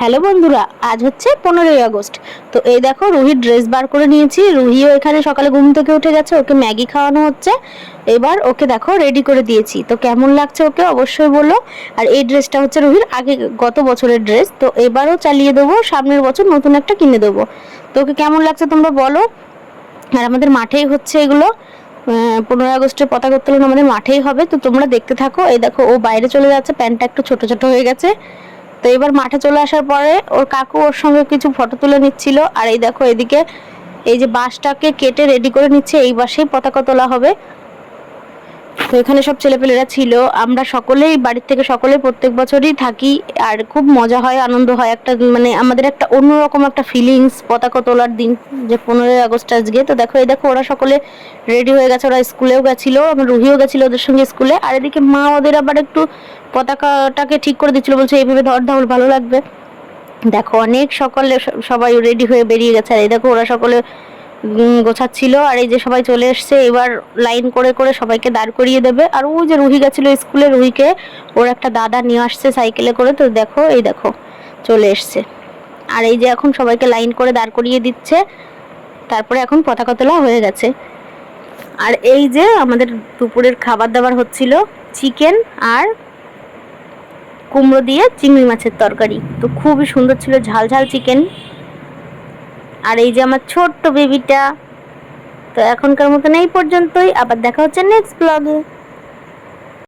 Hello বন্ধুরা, আজ হচ্ছে 15ই আগস্ট। তো এই দেখো রুহির ড্রেস বার করে নিয়েছি। রুহিও এখানে সকালে ঘুম থেকে উঠে গেছে, ওকে ম্যাগি খাওয়ানো হচ্ছে। এবার ওকে দেখো রেডি করে দিয়েছি। তো কেমন লাগছে ওকে অবশ্যই বলো। আর এই ড্রেসটা হচ্ছে রুহির আগে গত বছরের ড্রেস, তো এবারও চালিয়ে দেবো, সামনের বছর নতুন একটা কিনে দেবো। তো ওকে কেমন লাগছে তোমরা বলো। আর আমাদের মাঠেই হচ্ছে এগুলো, 15ই আগস্টের পতাকা উত্তোলন আমাদের মাঠেই হবে। তো তোমরা দেখতে থাকো। এই দেখো ও বাইরে চলে যাচ্ছে, প্যান্টটা একটু ছোট ছোট হয়ে গেছে। তো এবার মাঠে চলে আসার পরে ওর কাকু ওর সঙ্গে কিছু ফটো তুলে নিচ্ছিল। আর এই দেখো এদিকে এই যে বাঁশটাকে কেটে রেডি করে নিচ্ছে, এই বাঁশেই পতাকা তোলা হবে। তো এখানে সব ছেলেপেলেরা ছিল, আমরা সকলেই বাড়ির থেকে সকলেই প্রত্যেক বছরই থাকি। আর খুব মজা হয়, আনন্দ হয়, একটা মানে আমাদের একটা অন্যরকম একটা ফিলিংস পতাকা তোলার দিন, যে 15ই আগস্ট আজকে। তো দেখো এই দেখো ওরা সকলে রেডি হয়ে গেছে, ওরা স্কুলেও গেছিলো, আমার রুহিও গেছিলো ওদের সঙ্গে স্কুলে। আর এদিকে মা ওদের আবার একটু পতাকাটাকে ঠিক করে দিচ্ছিল, বলছে এইভাবে ধর ধাউল ভালো লাগবে। দেখো অনেক সকলে সবাই রেডি হয়ে বেরিয়ে গেছে। আর এই দেখো ওরা সকলে গোছাচ্ছিল। আর এই যে সবাই চলে এসছে, এবার লাইন করে করে সবাইকে দাঁড় করিয়ে দেবে। আর ওই যে রুহি গেছিল স্কুলে, রুহিকে ওর একটা দাদা নিয়ে আসছে সাইকেলে করে। তো দেখো এই দেখো চলে এসছে। আর এই যে এখন সবাইকে লাইন করে দাঁড় করিয়ে দিচ্ছে, তারপরে এখন পতাকা তোলা হয়ে গেছে। আর এই যে আমাদের দুপুরের খাবার দাবার হচ্ছিল চিকেন আর কুমড়ো দিয়ে চিংড়ি মাছের তরকারি। তো খুবই সুন্দর ছিল, ঝাল ঝাল চিকেন। আর এই যে আমার ছোট্ট বেবিটা। তো এখনকার মতন এই পর্যন্তই, আবার দেখা হচ্ছে নেক্সট ব্লগে।